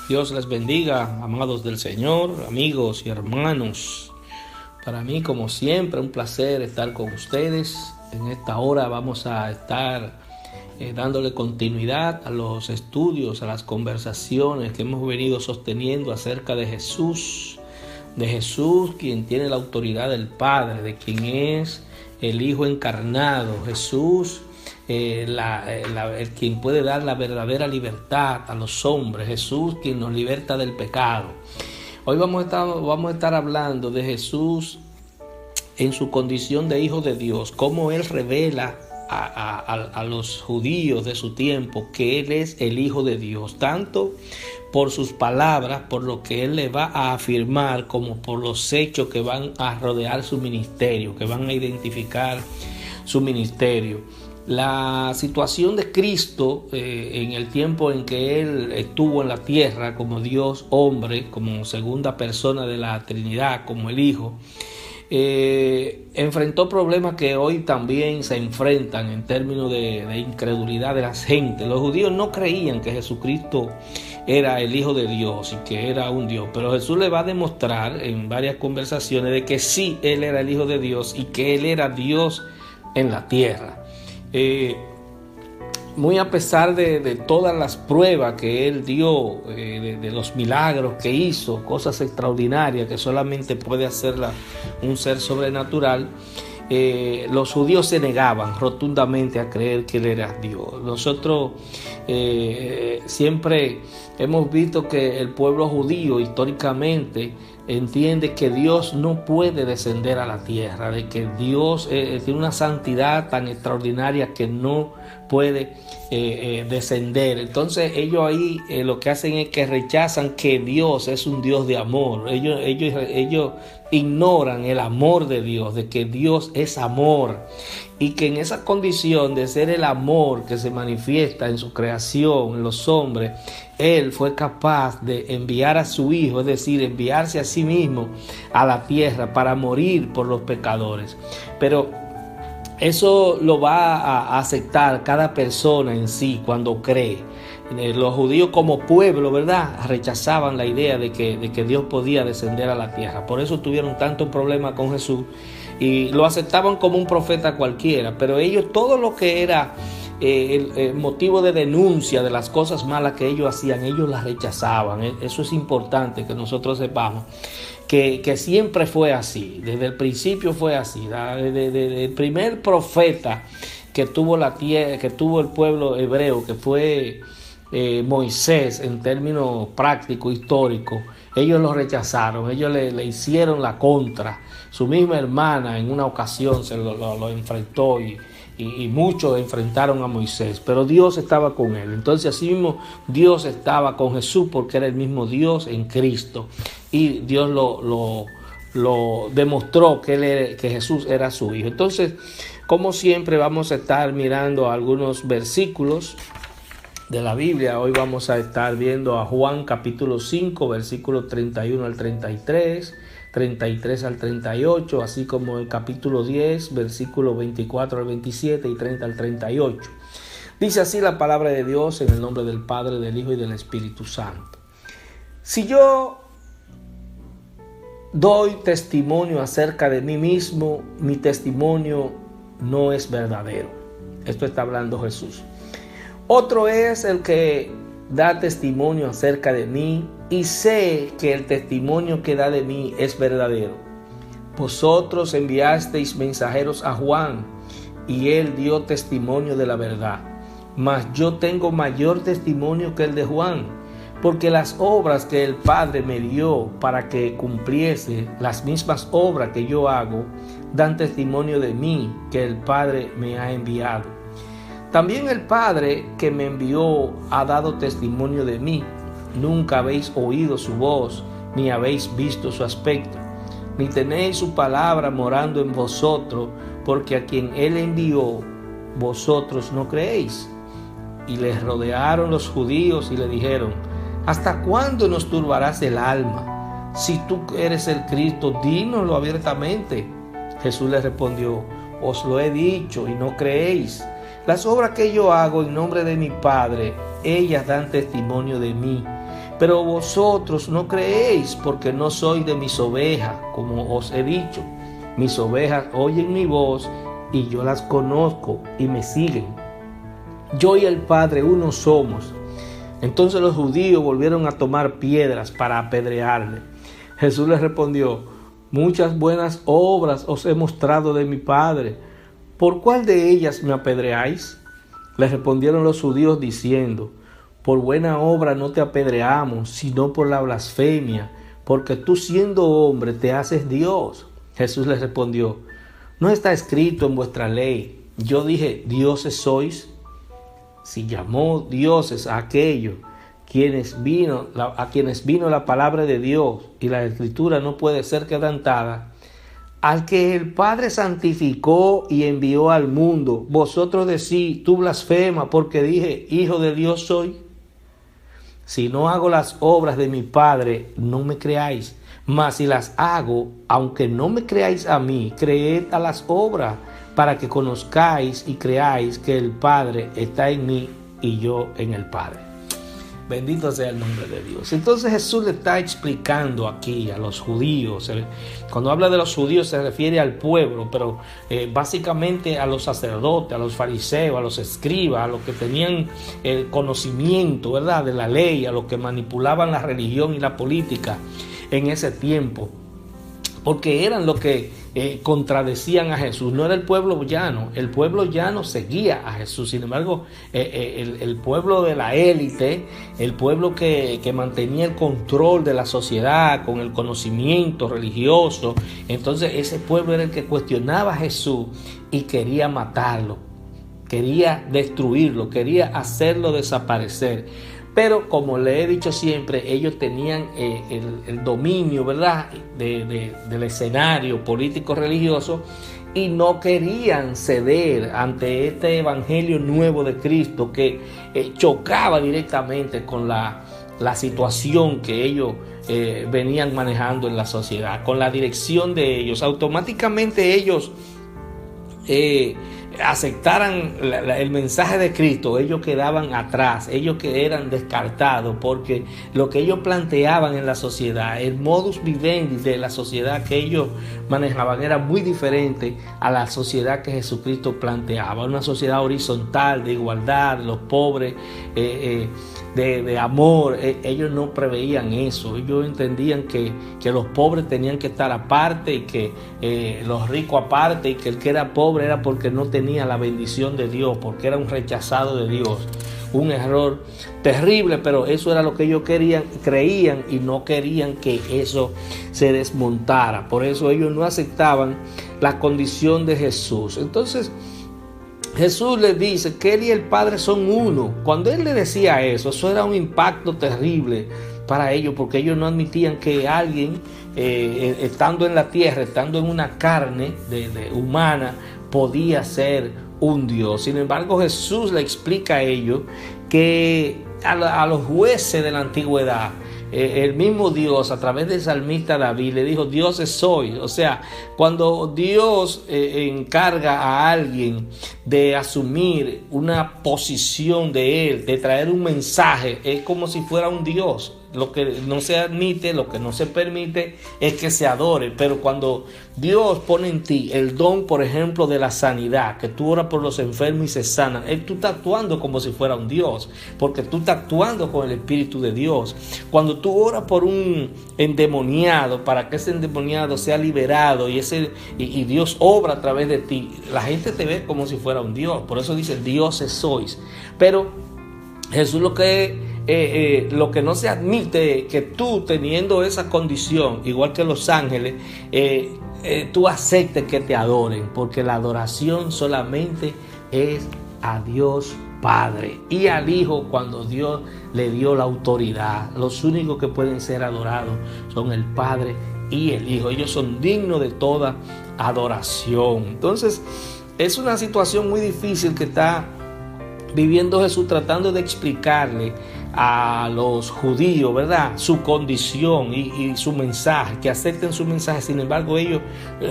Dios les bendiga, amados del Señor, amigos y hermanos. Para mí, como siempre, un placer estar con ustedes. En esta hora vamos a estar dándole continuidad a los estudios, a las conversaciones que hemos venido sosteniendo acerca de Jesús, quien tiene la autoridad del Padre, de quien es el Hijo encarnado, Jesús, el quien puede dar la verdadera libertad a los hombres, Jesús quien nos liberta del pecado. Hoy vamos a estar hablando de Jesús en su condición de Hijo de Dios, cómo Él revela a los judíos de su tiempo que Él es el Hijo de Dios, tanto por sus palabras, por lo que Él le va a afirmar, como por los hechos que van a rodear su ministerio, que van a identificar su ministerio. La situación de Cristo en el tiempo en que Él estuvo en la tierra como Dios hombre, como segunda persona de la Trinidad, como el Hijo, enfrentó problemas que hoy también se enfrentan en términos de incredulidad de la gente. Los judíos no creían que Jesucristo era el Hijo de Dios y que era un Dios, pero Jesús le va a demostrar en varias conversaciones de que sí, Él era el Hijo de Dios y que Él era Dios en la tierra. Muy a pesar de todas las pruebas que Él dio, de los milagros que hizo, cosas extraordinarias que solamente puede hacer un ser sobrenatural, los judíos se negaban rotundamente a creer que Él era Dios. Nosotros siempre hemos visto que el pueblo judío históricamente entiende que Dios no puede descender a la tierra, de que Dios tiene una santidad tan extraordinaria que no puede descender. Entonces ellos ahí lo que hacen es que rechazan que Dios es un Dios de amor. Ellos ignoran el amor de Dios, de que Dios es amor, y que en esa condición de ser el amor que se manifiesta en su creación, en los hombres, Él fue capaz de enviar a su Hijo, es decir, enviarse a sí mismo a la tierra para morir por los pecadores. Pero eso lo va a aceptar cada persona en sí cuando cree. Los judíos como pueblo, ¿verdad?, rechazaban la idea de que Dios podía descender a la tierra. Por eso tuvieron tantos problemas con Jesús y lo aceptaban como un profeta cualquiera. Pero ellos, todo lo que era el motivo de denuncia de las cosas malas que ellos hacían, ellos las rechazaban. Eso es importante que nosotros sepamos. Que siempre fue así, desde el principio fue así. Desde el primer profeta que tuvo la tierra, que tuvo el pueblo hebreo, que fue Moisés, en términos prácticos, históricos, ellos lo rechazaron, ellos le hicieron la contra. Su misma hermana en una ocasión se lo enfrentó y muchos enfrentaron a Moisés, pero Dios estaba con él. Entonces así mismo Dios estaba con Jesús, porque era el mismo Dios en Cristo, y Dios lo demostró que Jesús era su Hijo. Entonces, como siempre, vamos a estar mirando algunos versículos de la Biblia. Hoy vamos a estar viendo a Juan capítulo 5, versículos 31 al 33, 33 al 38, así como el capítulo 10, versículos 24 al 27 y 30 al 38. Dice así la palabra de Dios, en el nombre del Padre, del Hijo y del Espíritu Santo. Si yo doy testimonio acerca de mí mismo, mi testimonio no es verdadero. Esto está hablando Jesús. Otro es el que da testimonio acerca de mí, y sé que el testimonio que da de mí es verdadero. Vosotros enviasteis mensajeros a Juan, y él dio testimonio de la verdad. Mas yo tengo mayor testimonio que el de Juan, porque las obras que el Padre me dio para que cumpliese, las mismas obras que yo hago, dan testimonio de mí, que el Padre me ha enviado. También el Padre que me envió ha dado testimonio de mí. Nunca habéis oído su voz, ni habéis visto su aspecto, ni tenéis su palabra morando en vosotros, porque a quien Él envió, vosotros no creéis. Y les rodearon los judíos y le dijeron: ¿hasta cuándo nos turbarás el alma? Si tú eres el Cristo, dínoslo abiertamente. Jesús les respondió: os lo he dicho y no creéis. Las obras que yo hago en nombre de mi Padre, ellas dan testimonio de mí, Pero vosotros no creéis, porque no sois de mis ovejas, como os he dicho. Mis ovejas oyen mi voz, y yo las conozco, y me siguen. Yo y el Padre uno somos. Entonces los judíos volvieron a tomar piedras para apedrearle. Jesús les respondió: muchas buenas obras os he mostrado de mi Padre. ¿Por cuál de ellas me apedreáis? Les respondieron los judíos diciendo: por buena obra no te apedreamos, sino por la blasfemia, porque tú siendo hombre te haces Dios. Jesús les respondió: ¿no está escrito en vuestra ley, yo dije, dioses sois? Si llamó dioses a aquellos a quienes vino la palabra de Dios, y la Escritura no puede ser quebrantada, al que el Padre santificó y envió al mundo, vosotros decís, tú blasfema, porque dije, hijo de Dios soy. Si no hago las obras de mi Padre, no me creáis. Mas si las hago, aunque no me creáis a mí, creed a las obras, para que conozcáis y creáis que el Padre está en mí y yo en el Padre. Bendito sea el nombre de Dios. Entonces Jesús le está explicando aquí a los judíos. Cuando habla de los judíos se refiere al pueblo, pero básicamente a los sacerdotes, a los fariseos, a los escribas, a los que tenían el conocimiento, ¿verdad?, de la ley, a los que manipulaban la religión y la política en ese tiempo. Porque eran los que contradecían a Jesús. No era el pueblo llano seguía a Jesús. Sin embargo, el pueblo de la élite, el pueblo que mantenía el control de la sociedad con el conocimiento religioso, entonces ese pueblo era el que cuestionaba a Jesús y quería matarlo, quería destruirlo, quería hacerlo desaparecer. Pero como le he dicho siempre, ellos tenían el dominio, ¿verdad?, del escenario político-religioso, y no querían ceder ante este evangelio nuevo de Cristo que chocaba directamente con la situación que ellos venían manejando en la sociedad, con la dirección de ellos. Automáticamente ellos aceptaran el mensaje de Cristo, ellos quedaban atrás, ellos que eran descartados, porque lo que ellos planteaban en la sociedad, el modus vivendi de la sociedad que ellos manejaban era muy diferente a la sociedad que Jesucristo planteaba, una sociedad horizontal, de igualdad, de los pobres, de amor. Ellos no preveían eso. Ellos entendían que los pobres tenían que estar aparte, y que los ricos aparte, y que el que era pobre era porque no tenía la bendición de Dios, porque era un rechazado de Dios. Un error terrible, pero eso era lo que ellos creían, y no querían que eso se desmontara. Por eso ellos no aceptaban la condición de Jesús. Entonces Jesús les dice que Él y el Padre son uno. Cuando Él le decía eso era un impacto terrible para ellos, porque ellos no admitían que alguien estando en la tierra, estando en una carne humana, podía ser un Dios. Sin embargo, Jesús le explica a ellos que a los jueces de la antigüedad, el mismo Dios a través del salmista David le dijo, dioses sois. O sea, cuando Dios encarga a alguien de asumir una posición de Él, de traer un mensaje, es como si fuera un Dios. Lo que no se admite, lo que no se permite es que se adore. Pero cuando Dios pone en ti el don, por ejemplo, de la sanidad, que tú oras por los enfermos y se sanan, tú estás actuando como si fuera un Dios, porque tú estás actuando con el Espíritu de Dios. Cuando tú oras por un endemoniado, para que ese endemoniado sea liberado, y Dios obra a través de ti, la gente te ve como si fuera un Dios. Por eso dice, dioses sois. Pero Jesús lo que no se admite, que tú, teniendo esa condición, igual que los ángeles, tú aceptes que te adoren, porque la adoración solamente es a Dios Padre y al Hijo cuando Dios le dio la autoridad. Los únicos que pueden ser adorados son el Padre y el Hijo. Ellos son dignos de toda adoración. Entonces, es una situación muy difícil que está viviendo Jesús, tratando de explicarle a los judíos, ¿verdad?, su condición y su mensaje, que acepten su mensaje. Sin embargo, ellos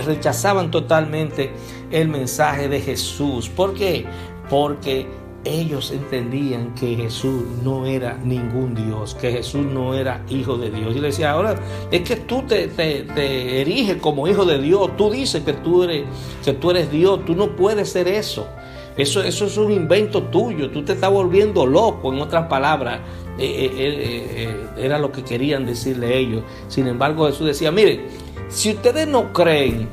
rechazaban totalmente el mensaje de Jesús. ¿Por qué? Porque ellos entendían que Jesús no era ningún Dios, que Jesús no era hijo de Dios. Y le decía, ahora es que tú te eriges como hijo de Dios, tú dices que tú eres Dios, tú no puedes ser eso. Eso es un invento tuyo, tú te estás volviendo loco, en otras palabras. Era lo que querían decirle ellos. Sin embargo, Jesús decía, miren, si ustedes no creen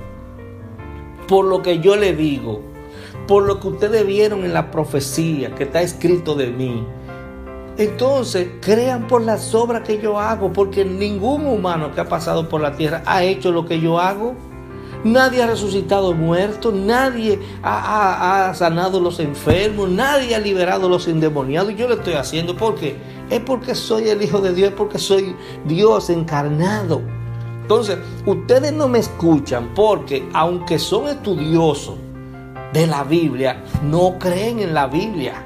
por lo que yo les digo, por lo que ustedes vieron en la profecía que está escrito de mí, entonces crean por las obras que yo hago, porque ningún humano que ha pasado por la tierra ha hecho lo que yo hago. Nadie ha resucitado muertos, nadie ha sanado los enfermos, nadie ha liberado los endemoniados. Y yo lo estoy haciendo porque es porque soy el Hijo de Dios, es porque soy Dios encarnado. Entonces, ustedes no me escuchan porque, aunque son estudiosos de la Biblia, no creen en la Biblia.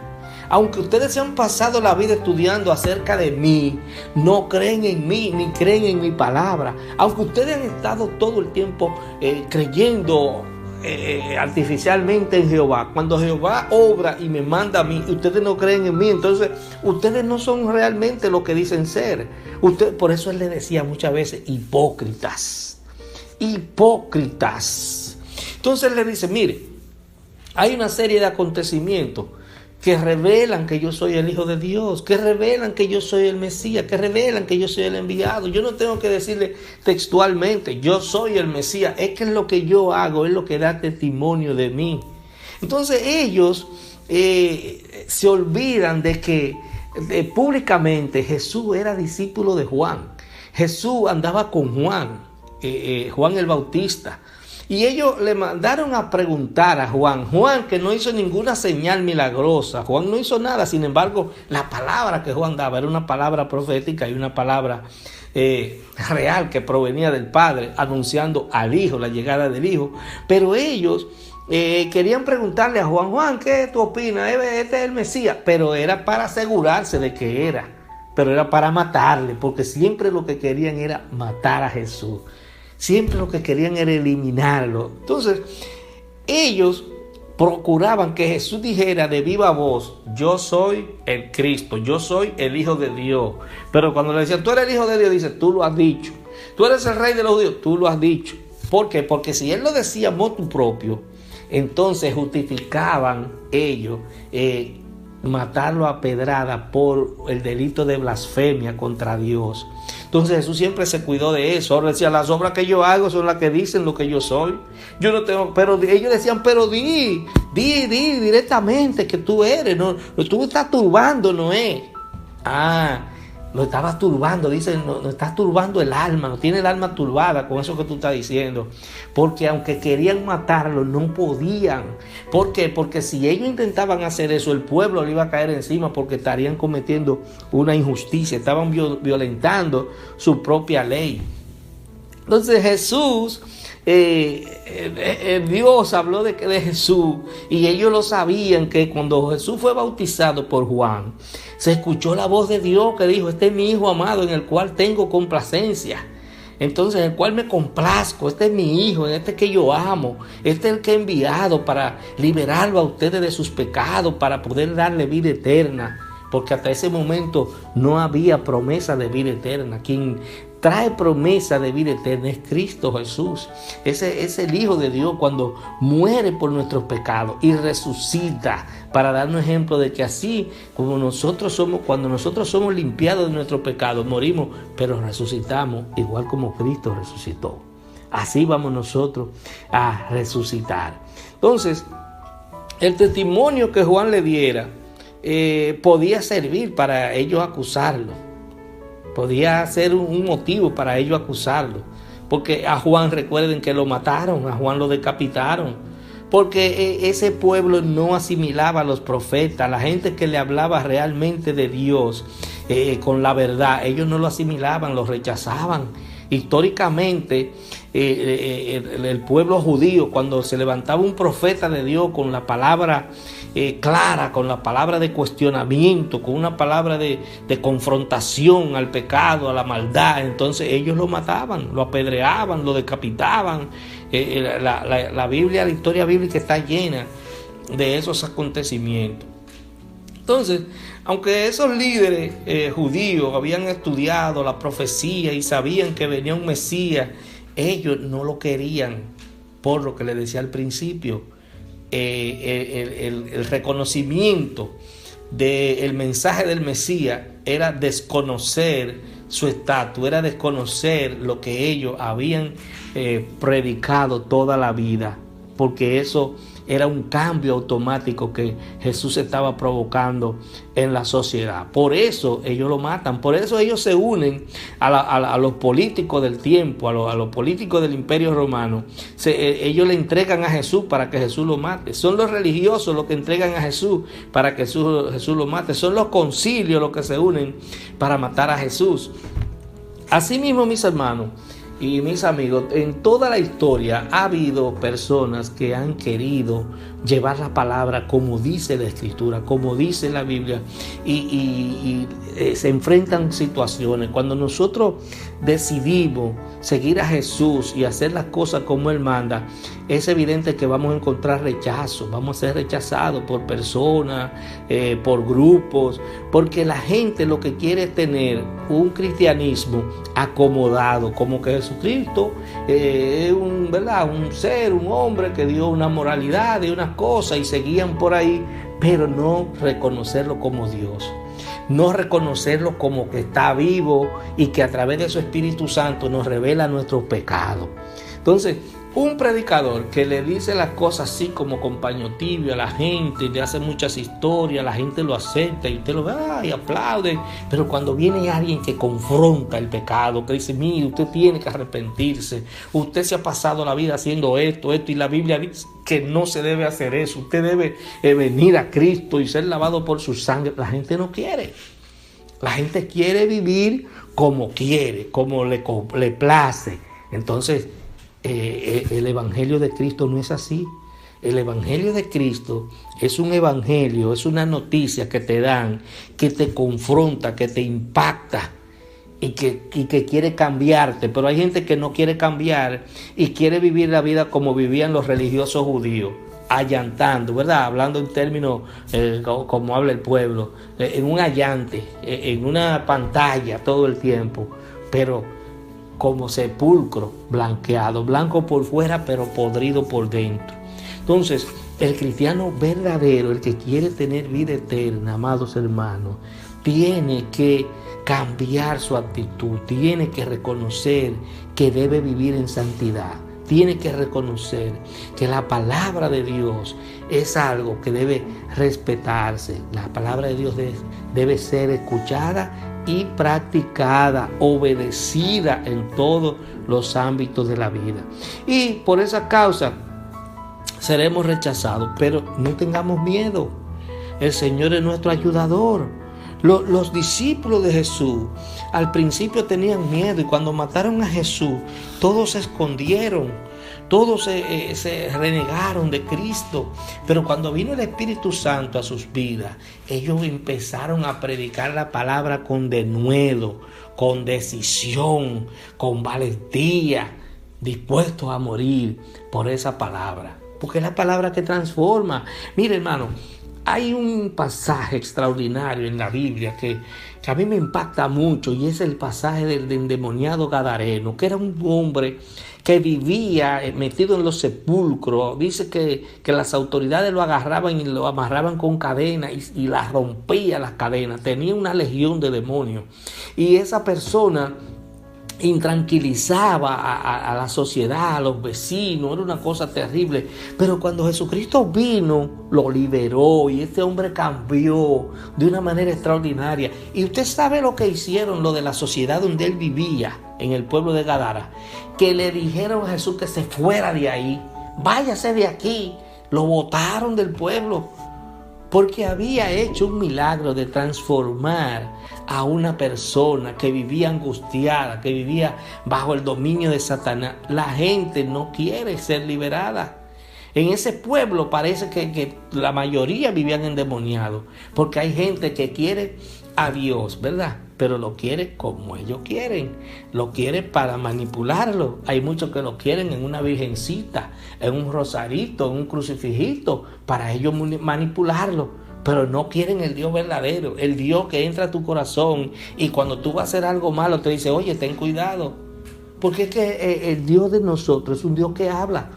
Aunque ustedes se han pasado la vida estudiando acerca de mí, no creen en mí, ni creen en mi palabra. Aunque ustedes han estado todo el tiempo creyendo artificialmente en Jehová. Cuando Jehová obra y me manda a mí, ustedes no creen en mí. Entonces, ustedes no son realmente lo que dicen ser. Por eso él le decía muchas veces, hipócritas. Hipócritas. Entonces él le dice, mire, hay una serie de acontecimientos que revelan que yo soy el Hijo de Dios, que revelan que yo soy el Mesías, que revelan que yo soy el enviado. Yo no tengo que decirle textualmente, yo soy el Mesías, es que es lo que yo hago, es lo que da testimonio de mí. Entonces ellos se olvidan de que públicamente Jesús era discípulo de Juan. Jesús andaba con Juan, Juan el Bautista. Y ellos le mandaron a preguntar a Juan, que no hizo ninguna señal milagrosa, Juan no hizo nada, sin embargo, la palabra que Juan daba era una palabra profética y una palabra real que provenía del Padre, anunciando al Hijo, la llegada del Hijo. Pero ellos querían preguntarle a Juan, ¿qué tú opinas? Este es el Mesías, pero era para asegurarse de que era, pero era para matarle, porque siempre lo que querían era matar a Jesús. Siempre lo que querían era eliminarlo. Entonces, ellos procuraban que Jesús dijera de viva voz, yo soy el Cristo, yo soy el Hijo de Dios. Pero cuando le decían, tú eres el Hijo de Dios, dice, tú lo has dicho. Tú eres el Rey de los judíos, tú lo has dicho. ¿Por qué? Porque si él lo decía motu propio, entonces justificaban ellos matarlo a pedrada por el delito de blasfemia contra Dios. Entonces Jesús siempre se cuidó de eso. Ahora decía, las obras que yo hago son las que dicen lo que yo soy. Yo no tengo, pero ellos decían, pero di directamente que tú eres. No, tú estás turbando, no es. Lo estabas turbando, dice, no estás turbando el alma, no tiene el alma turbada con eso que tú estás diciendo. Porque aunque querían matarlo, no podían. ¿Por qué? Porque si ellos intentaban hacer eso, el pueblo le iba a caer encima porque estarían cometiendo una injusticia, estaban violentando su propia ley. Entonces Jesús, Dios habló de Jesús y ellos lo sabían que cuando Jesús fue bautizado por Juan, se escuchó la voz de Dios que dijo, este es mi Hijo amado en el cual tengo complacencia. Entonces, en el cual me complazco, este es mi Hijo, este que yo amo, este es el que he enviado para liberarlo a ustedes de sus pecados, para poder darle vida eterna. Porque hasta ese momento no había promesa de vida eterna. Quien trae promesa de vida eterna es Cristo Jesús. Ese es el Hijo de Dios cuando muere por nuestros pecados y resucita para darnos ejemplo de que así como nosotros somos, cuando nosotros somos limpiados de nuestros pecados, morimos, pero resucitamos igual como Cristo resucitó. Así vamos nosotros a resucitar. Entonces, el testimonio que Juan le diera podía servir para ellos acusarlo. Podía ser un motivo para ellos acusarlo. Porque a Juan, recuerden que lo mataron, a Juan lo decapitaron. Porque ese pueblo no asimilaba a los profetas, la gente que le hablaba realmente de Dios con la verdad. Ellos no lo asimilaban, lo rechazaban. Históricamente, el pueblo judío, cuando se levantaba un profeta de Dios con la palabra clara, con la palabra de cuestionamiento, con una palabra de confrontación al pecado, a la maldad, entonces ellos lo mataban, lo apedreaban, lo decapitaban. La Biblia, la historia bíblica está llena de esos acontecimientos. Entonces, aunque esos líderes judíos habían estudiado la profecía y sabían que venía un Mesías, ellos no lo querían, por lo que les decía al principio. El reconocimiento del mensaje del Mesías era desconocer su estatus, era desconocer lo que ellos habían predicado toda la vida, porque eso era un cambio automático que Jesús estaba provocando en la sociedad. Por eso ellos lo matan, por eso ellos se unen a los políticos del tiempo, a los políticos del Imperio Romano. Ellos le entregan a Jesús para que Jesús lo mate. Son los religiosos los que entregan a Jesús para que Jesús lo mate. Son los concilios los que se unen para matar a Jesús. Asimismo, mis hermanos y mis amigos, en toda la historia ha habido personas que han querido llevar la palabra como dice la Escritura, como dice la Biblia, y se enfrentan situaciones. Cuando nosotros decidimos seguir a Jesús y hacer las cosas como Él manda, es evidente que vamos a encontrar rechazo, vamos a ser rechazados por personas, por grupos, porque la gente lo que quiere es tener un cristianismo acomodado, como que Jesucristo es un ser, un hombre que dio una moralidad y unas cosas y seguían por ahí, pero no reconocerlo como Dios. No reconocerlo como que está vivo y que a través de su Espíritu Santo nos revela nuestros pecados. Entonces, un predicador que le dice las cosas así como con paño tibio a la gente, le hace muchas historias, la gente lo acepta y usted lo ve y aplaude. Pero cuando viene alguien que confronta el pecado, que dice, mire, usted tiene que arrepentirse, usted se ha pasado la vida haciendo esto, y la Biblia dice que no se debe hacer eso, usted debe venir a Cristo y ser lavado por su sangre, la gente no quiere. La gente quiere vivir como quiere, como le place. Entonces, el evangelio de Cristo no es así. El evangelio de Cristo es un evangelio, es una noticia que te dan, que te confronta, que te impacta y que quiere cambiarte. Pero hay gente que no quiere cambiar y quiere vivir la vida como vivían los religiosos judíos, allantando, ¿verdad? Hablando en términos como habla el pueblo, en un allante, en una pantalla todo el tiempo, pero como sepulcro blanqueado, blanco por fuera pero podrido por dentro. Entonces, el cristiano verdadero, el que quiere tener vida eterna, amados hermanos, tiene que cambiar su actitud, tiene que reconocer que debe vivir en santidad, tiene que reconocer que la palabra de Dios es algo que debe respetarse. La palabra de Dios debe ser escuchada y practicada, obedecida en todos los ámbitos de la vida. Y por esa causa seremos rechazados, pero no tengamos miedo. El Señor es nuestro ayudador. Los discípulos de Jesús al principio tenían miedo y cuando mataron a Jesús, todos se escondieron. Todos se renegaron de Cristo, pero cuando vino el Espíritu Santo a sus vidas, ellos empezaron a predicar la palabra con denuedo, con decisión, con valentía, dispuestos a morir por esa palabra, porque es la palabra que transforma. Mire, hermano, hay un pasaje extraordinario en la Biblia que a mí me impacta mucho, y es el pasaje del endemoniado Gadareno, que era un hombre que vivía metido en los sepulcros. Dice que las autoridades lo agarraban y lo amarraban con cadenas y las rompía las cadenas. Tenía una legión de demonios. Y esa persona intranquilizaba a la sociedad, a los vecinos, era una cosa terrible. Pero cuando Jesucristo vino, lo liberó y este hombre cambió de una manera extraordinaria. Y usted sabe lo que hicieron lo de la sociedad donde él vivía, en el pueblo de Gadara, que le dijeron a Jesús que se fuera de ahí, váyase de aquí. Lo botaron del pueblo porque había hecho un milagro de transformar a una persona que vivía angustiada, que vivía bajo el dominio de Satanás. La gente no quiere ser liberada. En ese pueblo parece que la mayoría vivían endemoniados, porque hay gente que quiere a Dios, ¿verdad? Pero lo quiere como ellos quieren, lo quiere para manipularlo. Hay muchos que lo quieren en una virgencita, en un rosarito, en un crucifijito, para ellos manipularlo. pero no quieren el Dios verdadero, el Dios que entra a tu corazón y cuando tú vas a hacer algo malo te dice, oye, ten cuidado. Porque es que el Dios de nosotros es un Dios que habla.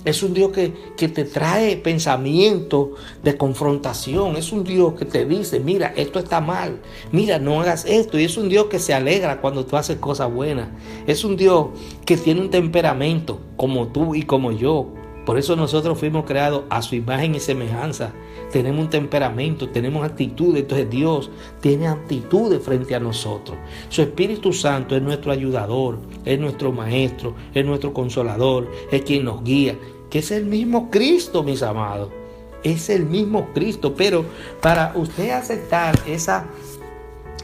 Es un Dios que te trae pensamientos de confrontación. Es un Dios que te dice, mira, esto está mal. Mira, no hagas esto. Y es un Dios que se alegra cuando tú haces cosas buenas. Es un Dios que tiene un temperamento como tú y como yo. Por eso nosotros fuimos creados a su imagen y semejanza. Tenemos un temperamento, tenemos actitudes. Entonces Dios tiene actitudes frente a nosotros. Su Espíritu Santo es nuestro ayudador, es nuestro maestro, es nuestro consolador, es quien nos guía. Que es el mismo Cristo, mis amados. Es el mismo Cristo. Pero para usted aceptar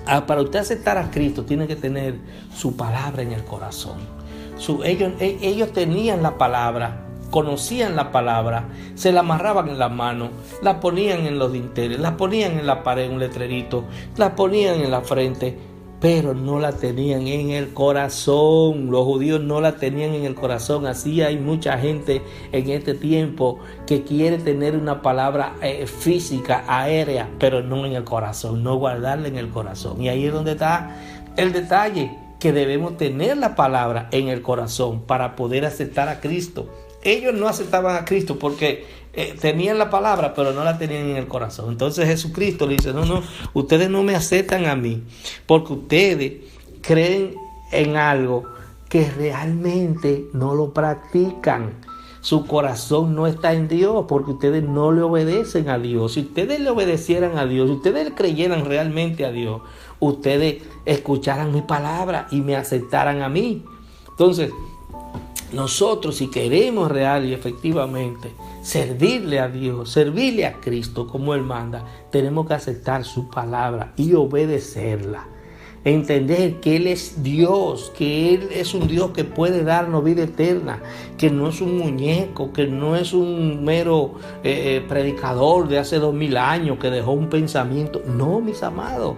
a Cristo, tiene que tener su palabra en el corazón. Ellos tenían la palabra, conocían la palabra, se la amarraban en la mano, la ponían en los dinteles, la ponían en la pared, un letrerito, la ponían en la frente, pero no la tenían en el corazón. Los judíos no la tenían en el corazón. Así hay mucha gente en este tiempo que quiere tener una palabra física, aérea, pero no en el corazón, no guardarla en el corazón. Y ahí es donde está el detalle, que debemos tener la palabra en el corazón para poder aceptar a Cristo. Ellos no aceptaban a Cristo porque tenían la palabra, pero no la tenían en el corazón. Entonces Jesucristo le dice, no, ustedes no me aceptan a mí porque ustedes creen en algo que realmente no lo practican. Su corazón no está en Dios porque ustedes no le obedecen a Dios. Si ustedes le obedecieran a Dios, si ustedes le creyeran realmente a Dios, ustedes escucharan mi palabra y me aceptaran a mí. Entonces, nosotros, si queremos real y efectivamente servirle a Dios, servirle a Cristo como Él manda, tenemos que aceptar su palabra y obedecerla. Entender que Él es Dios, que Él es un Dios que puede darnos vida eterna, que no es un muñeco, que no es un mero predicador de hace 2000 años que dejó un pensamiento. No, mis amados.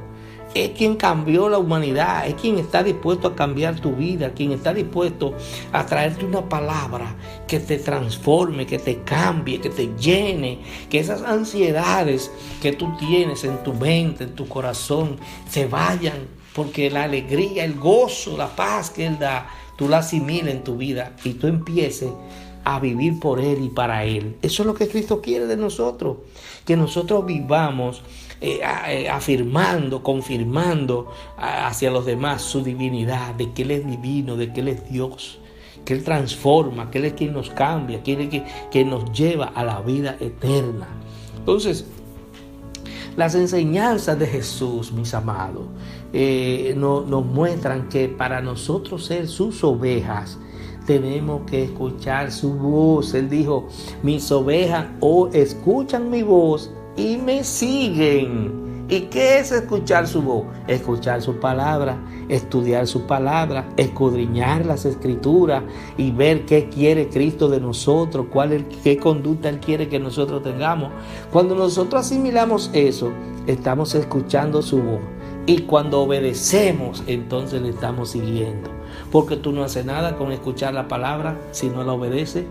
Es quien cambió la humanidad, es quien está dispuesto a cambiar tu vida, quien está dispuesto a traerte una palabra que te transforme, que te cambie, que te llene, que esas ansiedades que tú tienes en tu mente, en tu corazón, se vayan, porque la alegría, el gozo, la paz que Él da, tú la asimiles en tu vida y tú empieces a vivir por Él y para Él. Eso es lo que Cristo quiere de nosotros, que nosotros vivamos afirmando, confirmando hacia los demás su divinidad, de que Él es divino, de que Él es Dios, que Él transforma, que Él es quien nos cambia, que nos lleva a la vida eterna. Entonces, las enseñanzas de Jesús, mis amados, nos muestran que para nosotros ser sus ovejas, tenemos que escuchar su voz. Él dijo, mis ovejas escuchan mi voz y me siguen. ¿Y qué es escuchar su voz? Escuchar su palabra, estudiar su palabra, escudriñar las escrituras y ver qué quiere Cristo de nosotros, qué conducta Él quiere que nosotros tengamos. Cuando nosotros asimilamos eso, estamos escuchando su voz. Y cuando obedecemos, entonces le estamos siguiendo. Porque tú no haces nada con escuchar la palabra si no la obedeces.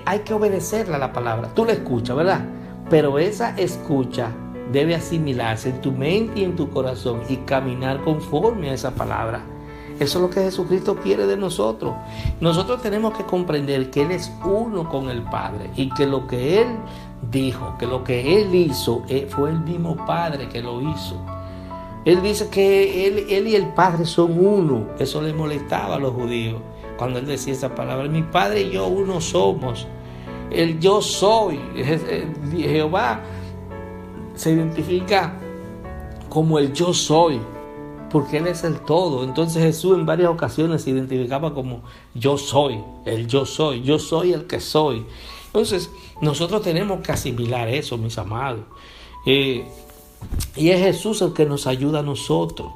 Hay que obedecerla la palabra. Tú la escuchas, ¿verdad? Pero esa escucha debe asimilarse en tu mente y en tu corazón y caminar conforme a esa palabra. Eso es lo que Jesucristo quiere de nosotros. Nosotros tenemos que comprender que Él es uno con el Padre y que lo que Él dijo, que lo que Él hizo, fue el mismo Padre que lo hizo. Él dice que él y el Padre son uno. Eso le molestaba a los judíos cuando Él decía esa palabra. Mi Padre y yo uno somos. El yo soy. Jehová se identifica como el yo soy, porque Él es el todo. Entonces Jesús en varias ocasiones se identificaba como yo soy, el yo soy el que soy. Entonces nosotros tenemos que asimilar eso, mis amados. Y es Jesús el que nos ayuda a nosotros.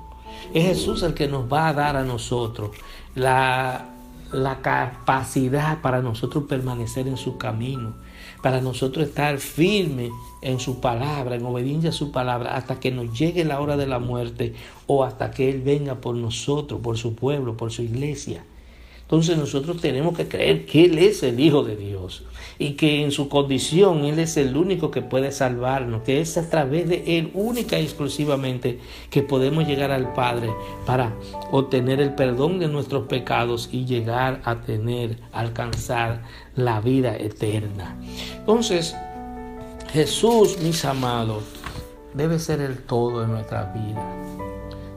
Es Jesús el que nos va a dar a nosotros la capacidad para nosotros permanecer en su camino, para nosotros estar firmes en su palabra, en obediencia a su palabra, hasta que nos llegue la hora de la muerte o hasta que Él venga por nosotros, por su pueblo, por su iglesia. Entonces nosotros tenemos que creer que Él es el Hijo de Dios y que en su condición Él es el único que puede salvarnos, que es a través de Él única y exclusivamente que podemos llegar al Padre para obtener el perdón de nuestros pecados y llegar a alcanzar la vida eterna. Entonces, Jesús, mis amados, debe ser el todo de nuestra vida.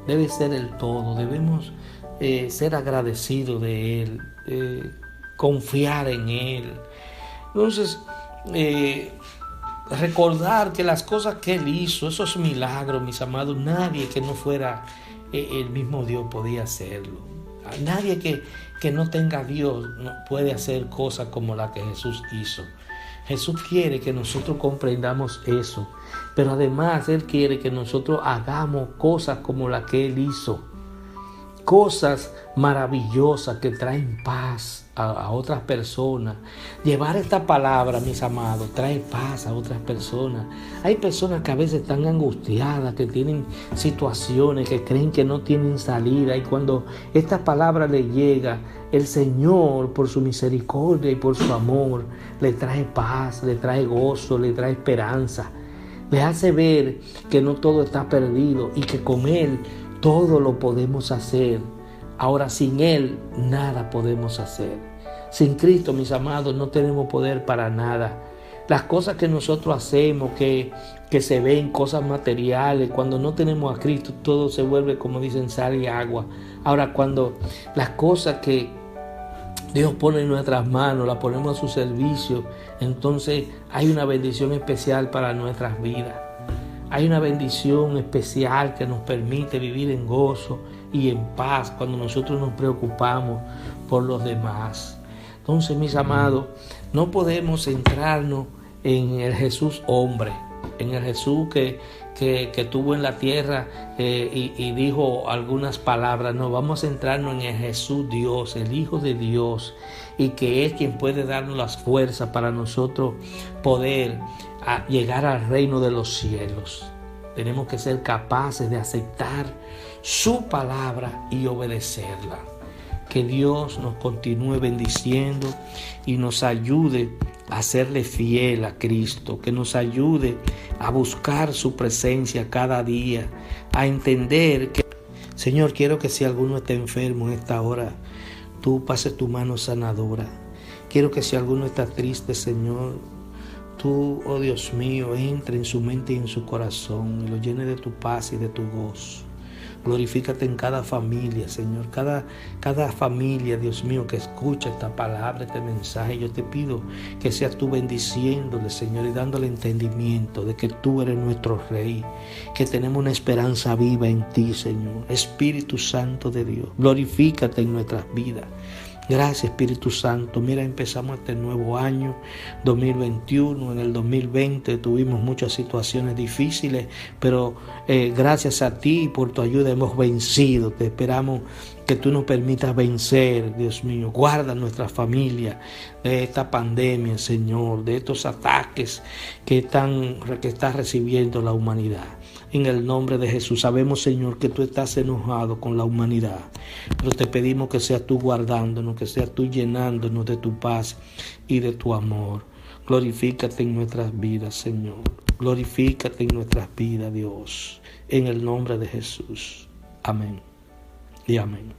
Debe ser el todo. Debemos ser agradecidos de Él, confiar en Él. Entonces, recordar que las cosas que Él hizo, esos milagros, mis amados, nadie que no fuera el mismo Dios podía hacerlo. Nadie que no tenga a Dios no puede hacer cosas como la que Jesús hizo. Jesús quiere que nosotros comprendamos eso, pero además Él quiere que nosotros hagamos cosas como la que Él hizo. Cosas maravillosas que traen paz a otras personas. Llevar esta palabra, mis amados, trae paz a otras personas. Hay personas que a veces están angustiadas, que tienen situaciones, que creen que no tienen salida, y cuando esta palabra le llega, el Señor, por su misericordia y por su amor, le trae paz, le trae gozo, le trae esperanza. Le hace ver que no todo está perdido y que con Él todo lo podemos hacer. Ahora, sin Él nada podemos hacer. Sin Cristo, mis amados, no tenemos poder para nada. Las cosas que nosotros hacemos, que se ven cosas materiales, cuando no tenemos a Cristo, todo se vuelve, como dicen, sal y agua. Ahora, cuando las cosas que Dios pone en nuestras manos, las ponemos a su servicio, entonces hay una bendición especial para nuestras vidas. Hay una bendición especial que nos permite vivir en gozo y en paz cuando nosotros nos preocupamos por los demás. Entonces, mis amados, no podemos centrarnos en el Jesús hombre, en el Jesús que tuvo en la tierra y dijo algunas palabras. No, vamos a centrarnos en el Jesús Dios, el Hijo de Dios, y que es quien puede darnos las fuerzas para nosotros poder llegar al reino de los cielos. Tenemos que ser capaces de aceptar su palabra y obedecerla. Que Dios nos continúe bendiciendo y nos ayude a serle fiel a Cristo, que nos ayude a buscar su presencia cada día, a entender que, Señor, quiero que si alguno está enfermo en esta hora, tú pases tu mano sanadora. Quiero que si alguno está triste, Señor, tú, oh Dios mío, entre en su mente y en su corazón y lo llene de tu paz y de tu gozo. Glorifícate en cada familia, Señor, cada familia, Dios mío, que escucha esta palabra, este mensaje. Yo te pido que seas tú bendiciéndole, Señor, y dándole entendimiento de que tú eres nuestro Rey, que tenemos una esperanza viva en ti, Señor. Espíritu Santo de Dios, glorifícate en nuestras vidas. Gracias, Espíritu Santo. Mira, empezamos este nuevo año 2021. En el 2020 tuvimos muchas situaciones difíciles, pero gracias a ti y por tu ayuda hemos vencido. Te esperamos que tú nos permitas vencer, Dios mío. Guarda nuestra familia de esta pandemia, Señor, de estos ataques que está recibiendo la humanidad. En el nombre de Jesús, sabemos, Señor, que tú estás enojado con la humanidad, pero te pedimos que seas tú guardándonos, que seas tú llenándonos de tu paz y de tu amor. Glorifícate en nuestras vidas, Señor. Glorifícate en nuestras vidas, Dios. En el nombre de Jesús. Amén y amén.